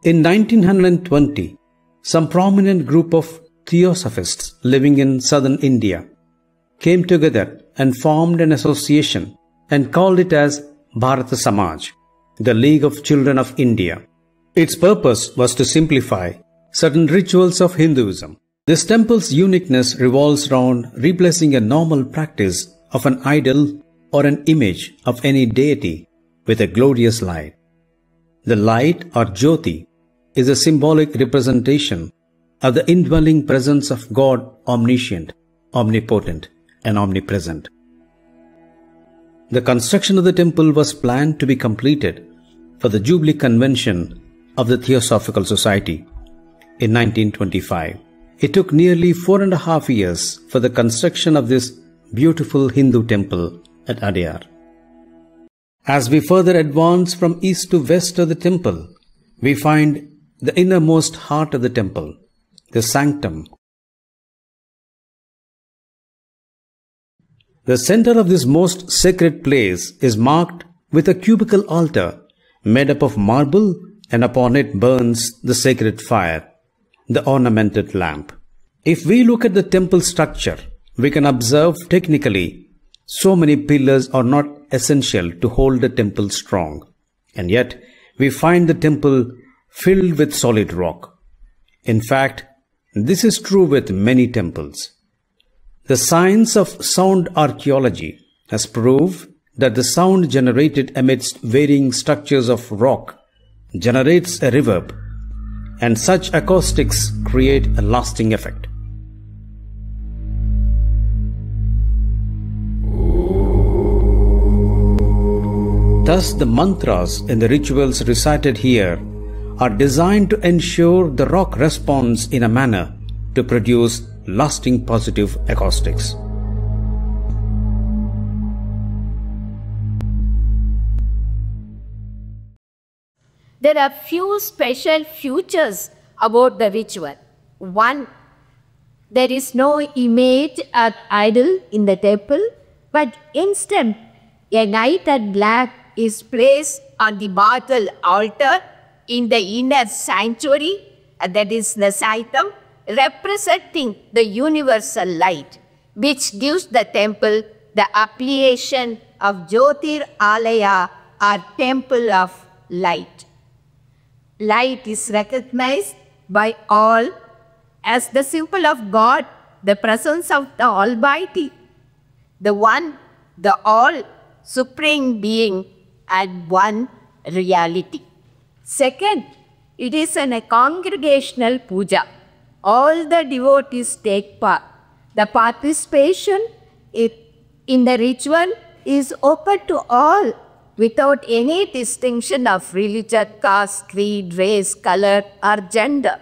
In 1920, some prominent group of theosophists living in southern India came together and formed an association and called it as Bharata Samaj, the League of Children of India. Its purpose was to simplify certain rituals of Hinduism. This temple's uniqueness revolves around replacing a normal practice of an idol or an image of any deity with a glorious light. The light or Jyoti is a symbolic representation of the indwelling presence of God, omniscient, omnipotent, and omnipresent. The construction of the temple was planned to be completed for the Jubilee Convention of the Theosophical Society in 1925. It took nearly 4.5 years for the construction of this beautiful Hindu temple at Adyar. As we further advance from east to west of the temple, we find the innermost heart of the temple, the sanctum. The center of this most sacred place is marked with a cubical altar made up of marble, and upon it burns the sacred fire, the ornamented lamp. If we look at the temple structure, we can observe technically so many pillars are not essential to hold the temple strong, and yet we find the temple filled with solid rock. In fact, this is true with many temples. The science of sound archaeology has proved that the sound generated amidst varying structures of rock generates a reverb, and such acoustics create a lasting effect. Thus, the mantras in the rituals recited here are designed to ensure the rock responds in a manner to produce lasting positive acoustics. There are few special features about the ritual. One, there is no image or idol in the temple, but instead a knight in black is placed on the marble altar in the inner sanctuary, that is the sanctum, representing the universal light, which gives the temple the appellation of Jyotir Alaya, or Temple of Light. Light is recognized by all as the symbol of God, the presence of the Almighty, the One, the All, Supreme Being, and One Reality. Second, it is a congregational puja. All the devotees take part. The participation in the ritual is open to all without any distinction of religion, caste, creed, race, color, or gender.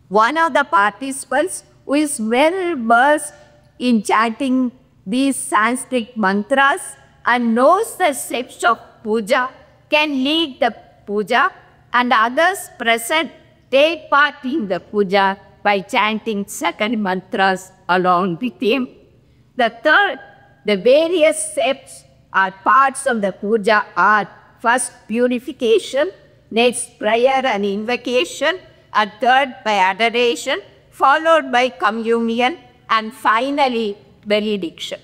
One of the participants who is well versed in chanting these Sanskrit mantras and knows the steps of puja can lead the puja, and others present take part in the puja by chanting second mantras along with him. The third, the various steps or parts of the puja are first purification, next prayer and invocation, and third by adoration, followed by communion, and finally benediction.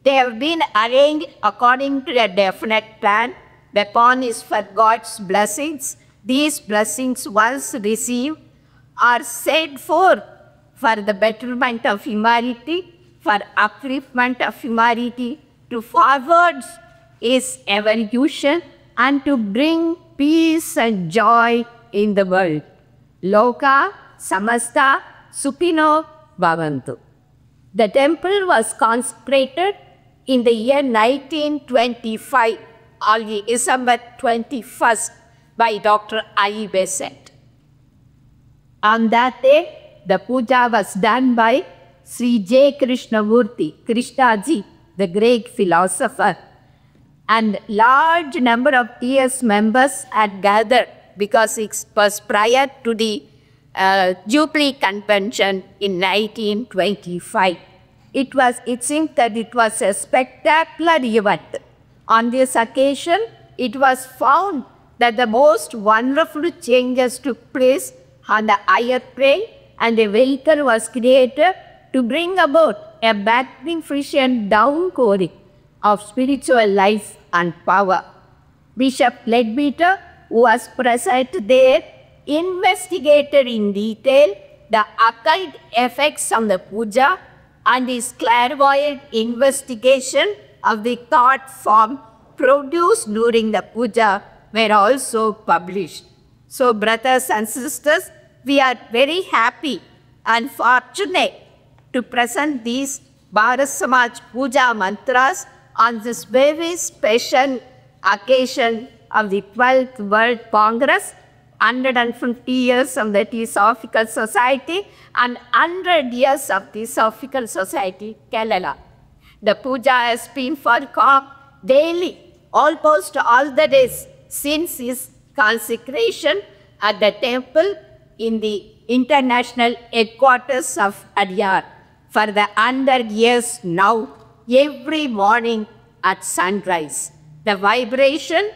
They have been arranged according to a definite plan. The pawn is for God's blessings. These blessings, once received, are set forth for the betterment of humanity, for upliftment of humanity, to forward its evolution, and to bring peace and joy in the world. Loka Samasta Sukhino Bhavantu. The temple was consecrated in the year 1925, on December 21st, by Dr. I. Besant. On that day, the puja was done by Sri J. Krishnamurti, Krishnaji, the great philosopher, and large number of TS members had gathered because it was prior to the Jubilee Convention in 1925. It seemed that it was a spectacular event. On this occasion, it was found that the most wonderful changes took place on the higher plane and a vehicle was created to bring about a magnificent downpouring of spiritual life and power. Bishop Leadbeater, who was present there, investigated in detail the occult effects of the puja, and his clairvoyant investigation of the thought form produced during the puja were also published. So, brothers and sisters, we are very happy and fortunate to present these Bharat Samaj Puja mantras on this very special occasion of the 12th World Congress, 150 years of the Theosophical Society and 100 years of Theosophical Society, Kerala. The puja has been performed daily, almost all the days since his consecration at the temple in the international headquarters of Adyar for the 100 years now, every morning at sunrise. The vibrations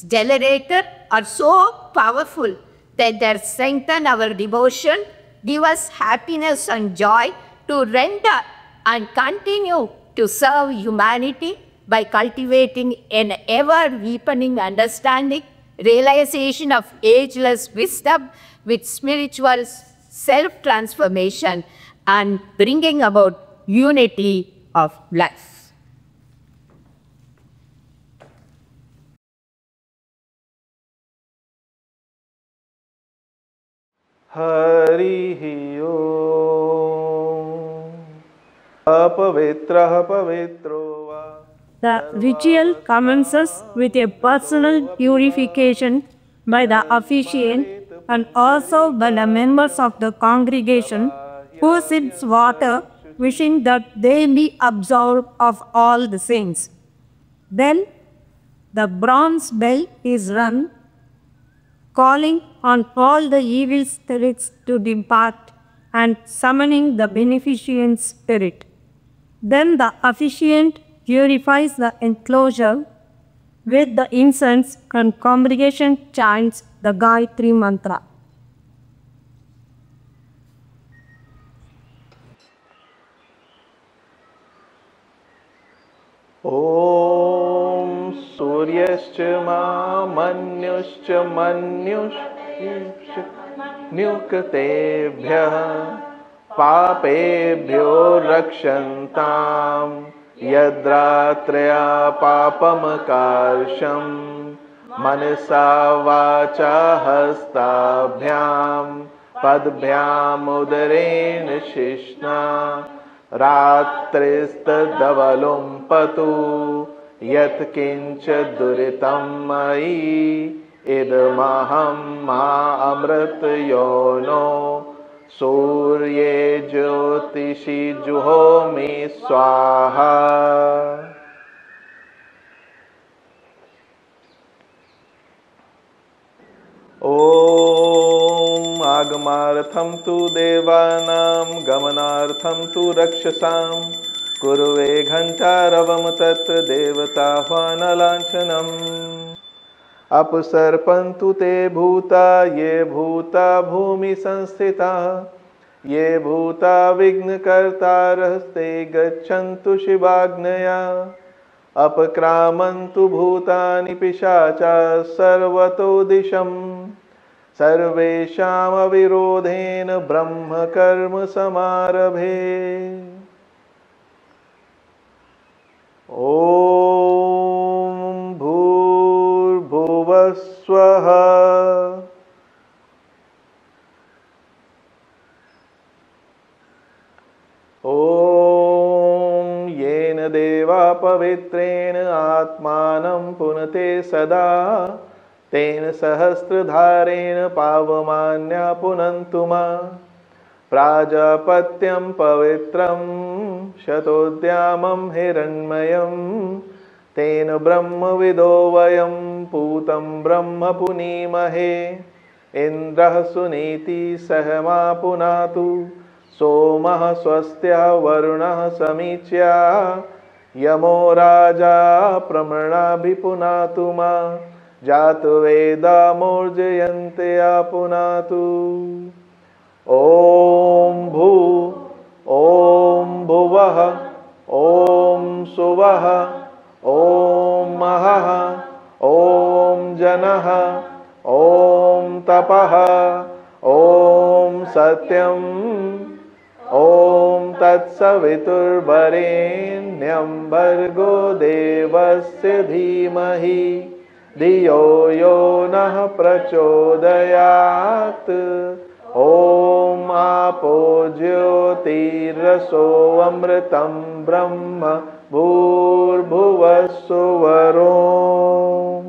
generated are so powerful that they strengthen our devotion, give us happiness and joy to render and continue to serve humanity by cultivating an ever-deepening understanding, realization of ageless wisdom with spiritual self-transformation and bringing about unity of life. Harihi Om Apavitraha Pavitro Va. The ritual commences with a personal purification by the officiant and also by the members of the congregation who sips water wishing that they be absolved of all the sins. Then the bronze bell is rung, calling on all the evil spirits to depart and summoning the beneficent spirit. Then the officiant purifies the enclosure with the incense and congregation chants the Gayatri Mantra. Om Suryascha Manyuscha Manyuscha Nyukatebhyah Papebhyo Rakshantam Yadratraya Papamakarsham Manasa Vacha Hastabhyam Padbhyam Udarena Shishna Ratristadavalum Patu Yat Kincha Duritam Mai Idamaham Ma Amrit Yono Surye Jyotishi Juhomi Swaha. Om Agamartham tu Devanam Gamanartham tu Rakshasam Kurve Ghancharavam Tatra Devata Hvanalanchanam Apsarpantu te bhuta ye bhuta bhumi sanstita ye bhuta vigna kartaraste gacchantu shivagnaya apakramantu bhutani pishacha sarvato disham sarvesham avirodhena brahma karma samarabhe. Om Bhuvaswaha. Om Yena Deva Pavitrena Atmanam Punate Sada Tena Sahasradharena Pavamanya Punantuma Prajapatyam Pavitram Shatodyamam Hiranmayam Tena Brahma Vidovayam Putam Brahma Punimahe Indrah Suniti Sahama Punatu Somah Swastya Varunah Samichya Yamo Raja Pramana Bhipunatuma जातु वेदामूर्जयन्ते आपुनातु। ॐ भू ॐ भुवः ॐ सुवः ॐ महः ॐ जनः ॐ तपः ॐ सत्यम् ॐ तत्सवितुर्वरेण्यं भर्गो देवस्य धीमहि धियो यो नः प्रचोदयात्। ॐ आपो ज्योतिरसो अमृतं ब्रह्म भूर्भुवः सुवरोम्।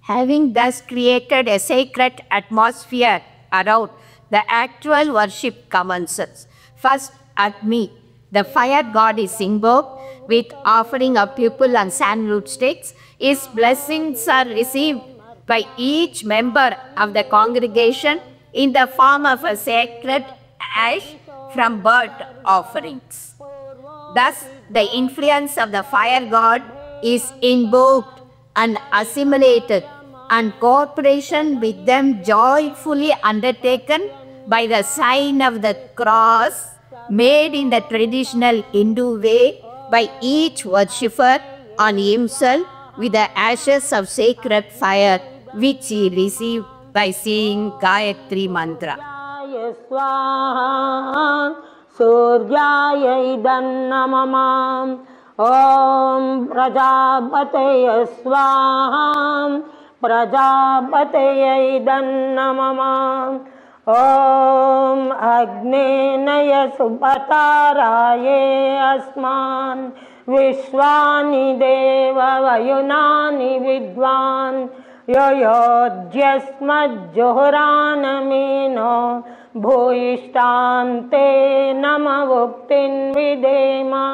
Having thus created a sacred atmosphere around, the actual worship commences. First, Agni, the fire god, is invoked with offering of people and sandalwood sticks. His blessings are received by each member of the congregation in the form of a sacred ash from burnt offerings. Thus, the influence of the fire god is invoked and assimilated, and cooperation with them joyfully undertaken by the sign of the cross made in the traditional Hindu way by each worshipper on himself with the ashes of sacred fire which he received by saying Gayatri mantra. Suryaya idannamam Om Prajapataya Swaham Prajapataya idannamam Om Agnenaya Supataraye Asman Vishwani Deva Vayunani Vidwan Yoyodyasmad Johoranamino Bhuishtante Namavuktin Videma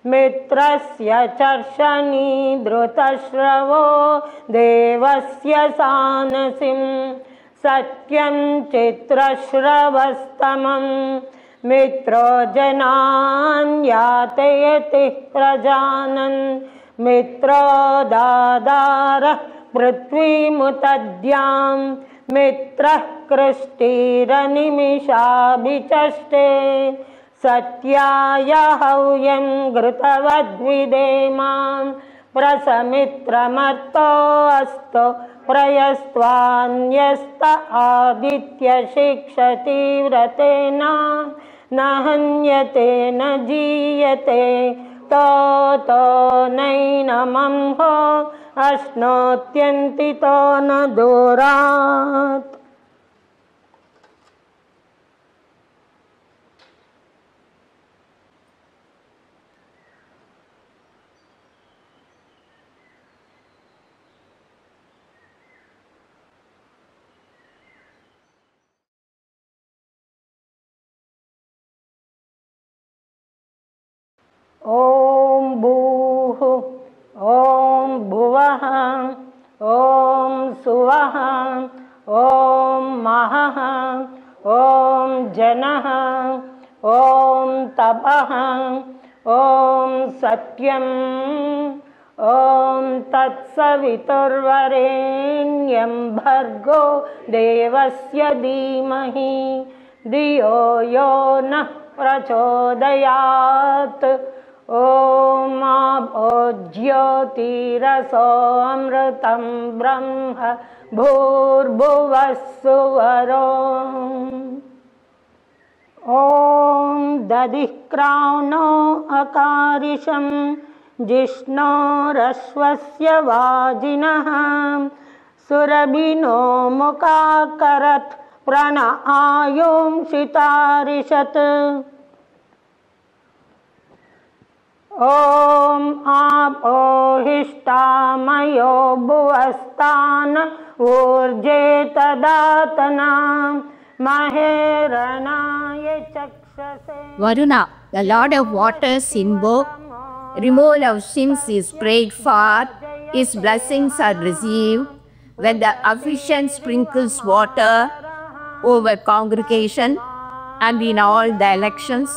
Mitrasya Charshani Dhrutashravo Devasya Sanasim Satyam Chitrashravastamam Mitro Janan Yatayati Prajanan Mitro Dadara Prithvi Mutadyam Mitra Krishtira Nimisha Bichaste Satyaya Havyam Gritavadvidemam Prasamitramarto Asto Prayastvanyasta Aditya Shikshati Vratena Nahanyate Najiyate Toto Nainamamho Ashnotyantito Nadurat. Om Bhuhu Om Bhuvaha Om Suvaha Om Mahaha Om Janaha Om Tapaha Om Satyam Om Tatsaviturvarenyam Bhargo Devasya Dhimahi Dhiyo Yo Nah Prachodayat. Om Apo Jyotiraso Amritam Brahma Bhurbhuvah Suvarom. Om Dadikrauno Akarisham Jishno Rashvasya Vajinaham Surabhino Mukakarat Prana Ayum Shitarishat. Om Apohishtamayo Bhuvastana Urjetadatanam Maheranaya Chakshase. Varuna, the Lord of waters, invoke. Removal of sins is prayed for. His blessings are received. When the officiant sprinkles water over congregation and in all the elections,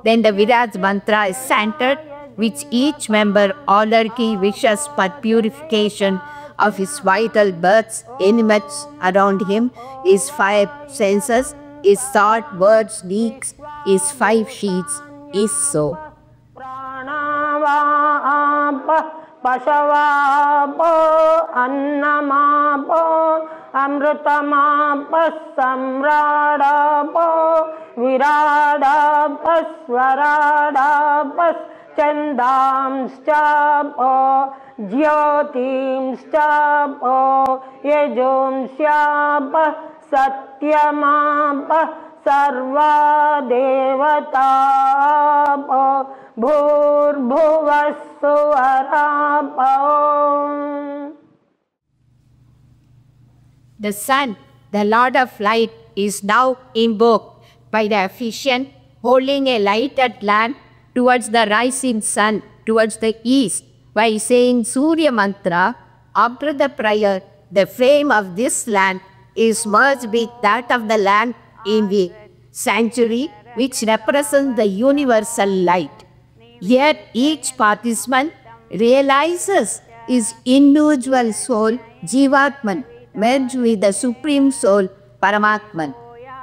then the Viraj mantra is chanted which each member monarchy wishes for purification of his vital births, emanates around him, his 5 senses, his thought, words, deeds, his 5 sheets, is so. पशवापो अन्नमापो अमृतमापः सम्राडापो विराडापः स्वराडापः छन्दांश्चापो ज्योतिंश्चापो यजोंश्चापः सत्यमापः सर्वा देवतापो भूर्भुवः सुवरापो. The sun, the Lord of light, is now invoked by the officiant holding a lighted lamp towards the rising sun, towards the east, by saying Surya Mantra. After the prayer, the flame of this lamp is merged with that of the lamp in the sanctuary, which represents the universal light. Here, each participant realizes his individual soul, Jivatman, merged with the Supreme Soul, Paramatman.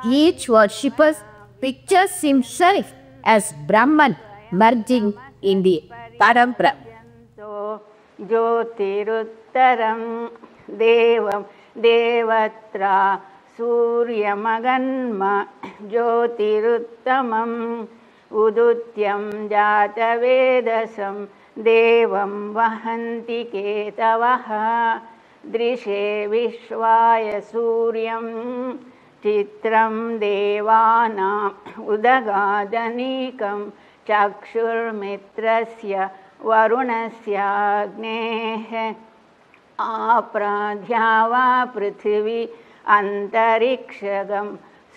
Each worshipper pictures himself as Brahman, merging in the Parampram. Jyotiruttaram Devam Devatra Suryamaganma Jyotiruttamam Udutyam Jatavedasam Devam Vahanti Ketavaha Drishe Vishvaya Suryam Chitram Devana Udagadanikam Chakshurmitrasya Varunasya Agnehe Apradhyava Prithvi Antarikshagam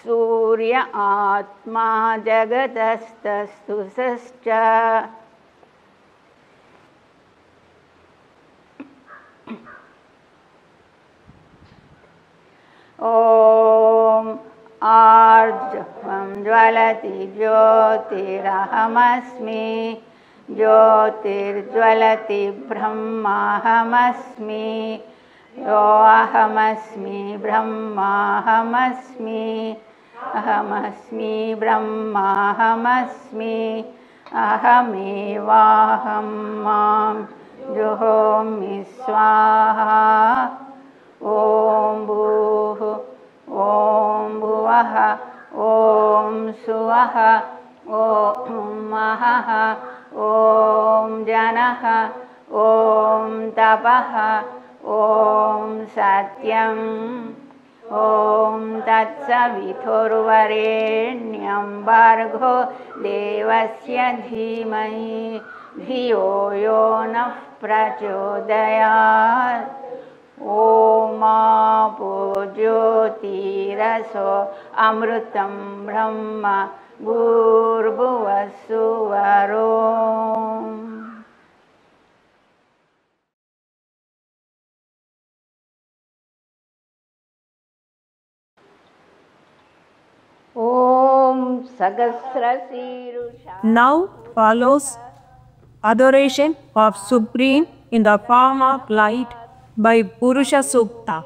Surya Atma Jagatastastusascha. Om Arjvam Jvalati Jyotirahamasmi Jyotirjvalati Brahmahamasmi Yoahamasmi Brahmahamasmi Ahamasmi Brahmahamasmi Ahamevaham Mam Juhomi Swaha. Om Bhuh Om Bhuvaha Om Suvaha Om Mahaha Om Janaha Om Tapaha Om Satyam Om Tatsavithurvarenyam Bhargo Devasya Dhimahi Dhiyo Yo Nah Prachodayat. Om Apo Jyotiraso Amrutam Brahma Bhurvuvasuvarom. Om Sagasrasirusha. Now follows adoration of Supreme in the form of light by Purusha Sukta,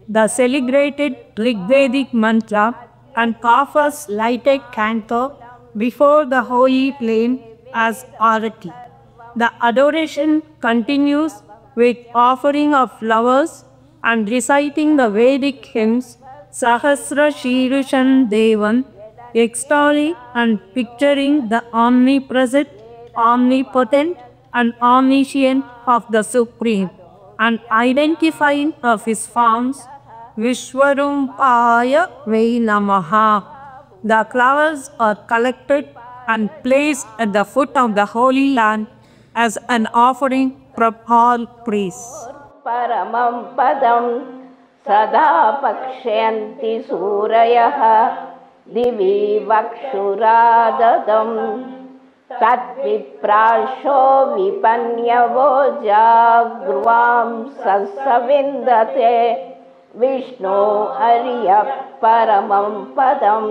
the celebrated Rigvedic mantra, and offers lighted canto before the holy flame as arati. The adoration continues with offering of flowers and reciting the Vedic hymns Sahasra Shirushan Devan, extolling and picturing the omnipresent, omnipotent, and omniscient of the Supreme, and identifying of his forms, Vishwarumpaya Vai Namaha. The flowers are collected and placed at the foot of the Holy Land as an offering from all priests. Paramam Padam Sada Pakshyanti Surayaha Divi Vakshuradatam Tatviprasho Vipanyavo Jagruvam Sasavindate Vishnu Arya Paramam Padam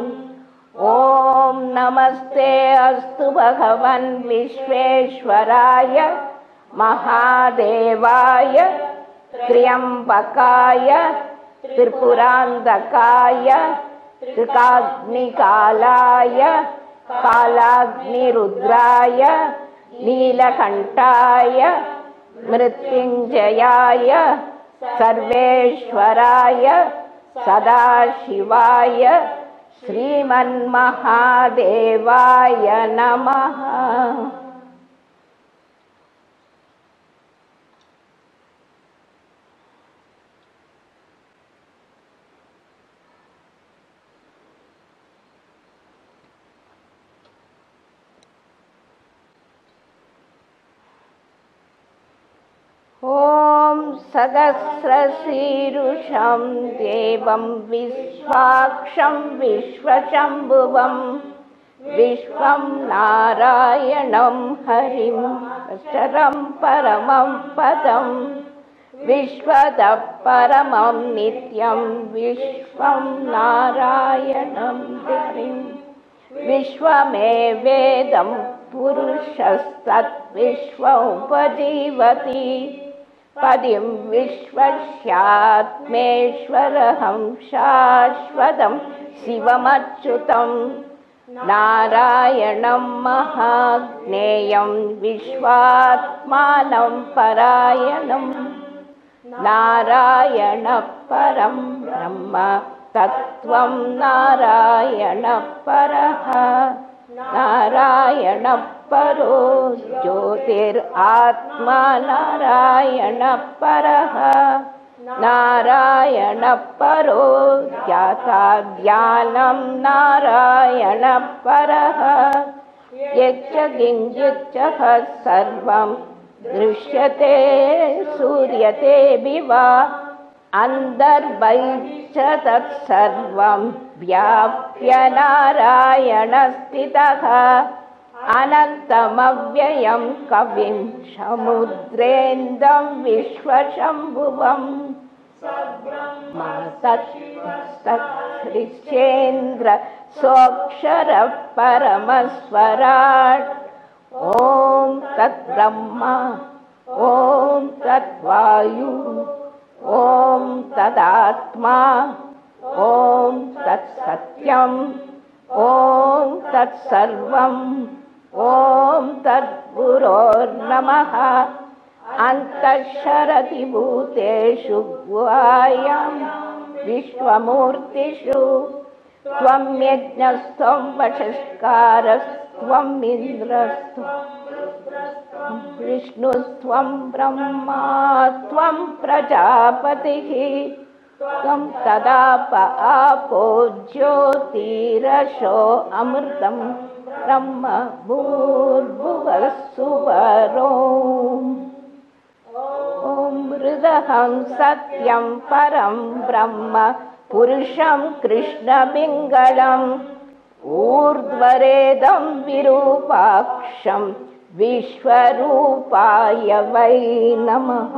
ॐ नमस्ते अस्तु भगवन् विश्वेश्वराय महादेवाय त्र्यम्बकाय त्रिपुरान्तकाय त्रिकाग्निकालाय कालाग्निरुद्राय नीलकण्ठाय मृत्युञ्जयाय सर्वेश्वराय सदाशिवाय श्रीमन्महादेवाय नमः। ॐ सहस्रशीरुषं देवं विश्वाक्षं विश्वशम्भुवं विश्वं नारायणं हरिं अक्षरं परमं पदं विश्वतः परमं नित्यं विश्वं नारायणं हरिं विश्वमेवेदं पुरुषस्तद्विश्वमुपजीवति पदिं विश्वस्यात्मेश्वरहं शाश्वतं शिवमच्युतं नारायणं महाज्ञेयं विश्वात्मानं परायणं नारायणः परं ब्रह्म तत्त्वं नारायणः परः नारायणः परो ज्योतिरात्मा नारायणः परः नारायणः परो ज्ञाता ज्ञानं नारायणः परः यच्च किञ्चिच्च सर्वं दृश्यते सूर्यते विवा अन्तर्बहिश्च तत्सर्वं व्याप्य नारायणस्थितः अनन्तमव्ययं कविं समुद्रेन्दं विश्वशम्भुवं सत्सृष्येन्द्र सोऽक्षरः परमस्वराट् ॐ तद्ब्रह्म ॐ तद्वायु ॐ तदात्मा ॐ तत्सत्यं ॐ तत्सर्वं ॐ तद्गुरोर्नमः अन्तःशरति भूतेषु गुहायां विश्वमूर्तिषु त्वं यज्ञस्त्वं वषट्कारस्त्वम् इन्द्रस्त्वं विष्णुस्त्वं ब्रह्मा त्वं प्रजापतिः त्वं तदाप आपो ज्योतिरसो अमृतं ब्रह्म भूर्भुवः सुवरो ॐ मृदहं सत्यं परं ब्रह्म पुरुषं कृष्णपिङ्गलम् ऊर्ध्वरेदं विरूपाक्षं विश्वरूपाय वै नमः।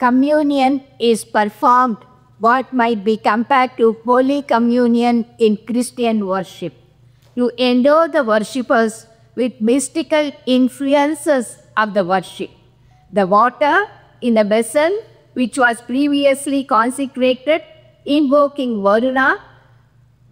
Communion is performed what might be compared to Holy Communion in Christian worship. You endow the worshippers with mystical influences of the worship. The water in the vessel which was previously consecrated, invoking Varuna,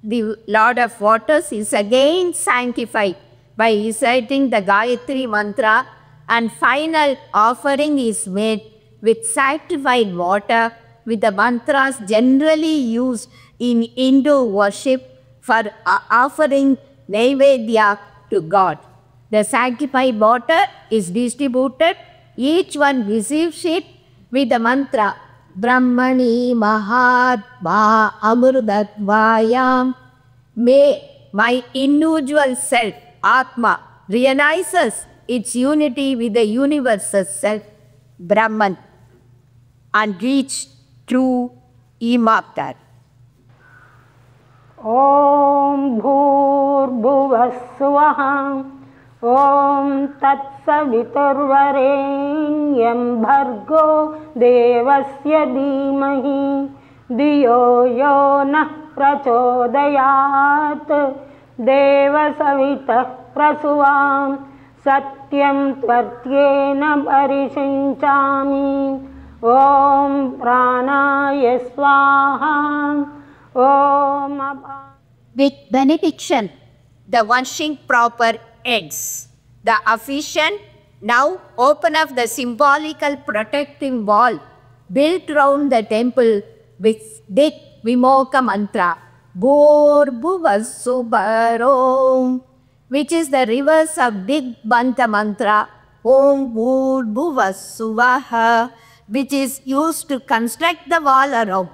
the Lord of waters, is again sanctified by reciting the Gayatri mantra, and final offering is made with sanctified water with the mantras generally used in Hindu worship for offering Naivedya to God. The sanctified water is distributed. Each one receives it with the mantra Brahmani Mahatma Amrudatvayam. May my individual self, Atma, realizes its unity with the universal self, Brahman, and reach true immortality. Om Bhurбhuvah Om Tatsaviturvarenyam Bhargo Devasya Dhimahi Diyo Yo Nah Prachodayat Devasavitah Prasuvam Satyam Tvartyena Parishinchami Om Pranaya Swaha Om Abha. With benediction, the washing proper ends. The officiant now open up the symbolical protecting wall built round the temple with Dit Vimoka mantra, Bhurбhuvah, which is the reverse of Dit Banta mantra, Om Bhurбhuvah, which is used to construct the wall around.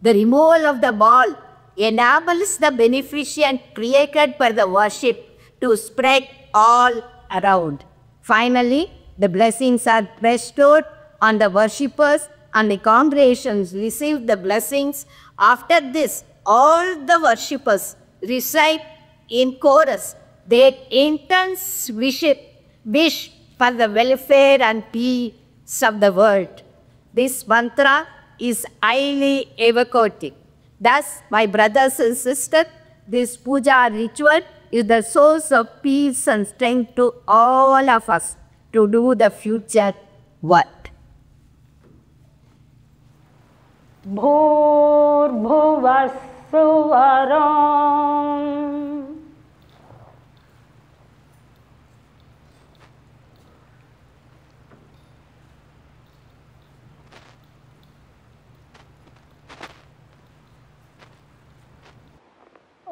The removal of the wall enables the beneficent created for the worship to spread all around. Finally, the blessings are bestowed on the worshippers and the congregations receive the blessings. After this, all the worshippers recite in chorus their intense wish for the welfare and peace of the world. This mantra is highly evocative. Thus, my brothers and sisters, this puja ritual is the source of peace and strength to all of us to do the future work. Bhurбhuvah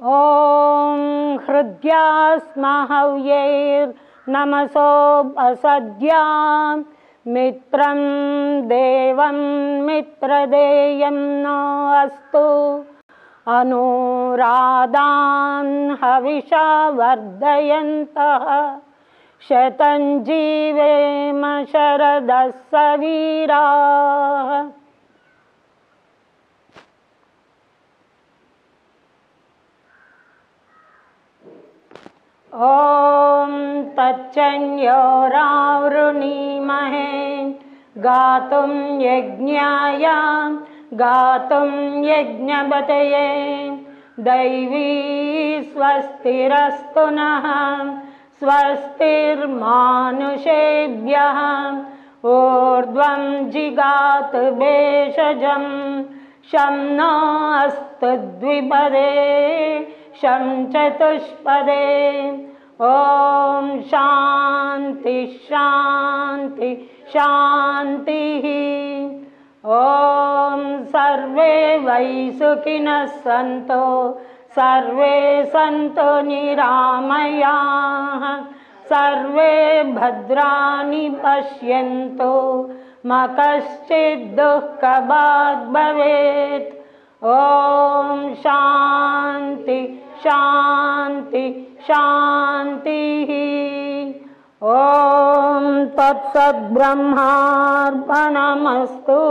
Om Hridyasmahavyer Namasob Asadyam Mitram Devam Mitradeyam No Astu Anuradhan Havisha Vardayantah Shatanjivema Sharadasavira. Om Tachanyoravrunimahe Gatum Yajnaya Gatum Yajnabataye Daivi Swastirastunaha Swastir Manushebhyah Urdvam Jigat Beshajam Shamno Astudvipade Sham Chatushpade. Om Shanti Shanti Shanti. Om Sarve Vaisukhinas Santo Sarve Santo Niramaya Sarve Bhadrani Pashyanto Makaschid Dukkhabad Bhavet. Om Shanti Shanti Shanti. Om Tat Sat Brahmarpanamastu.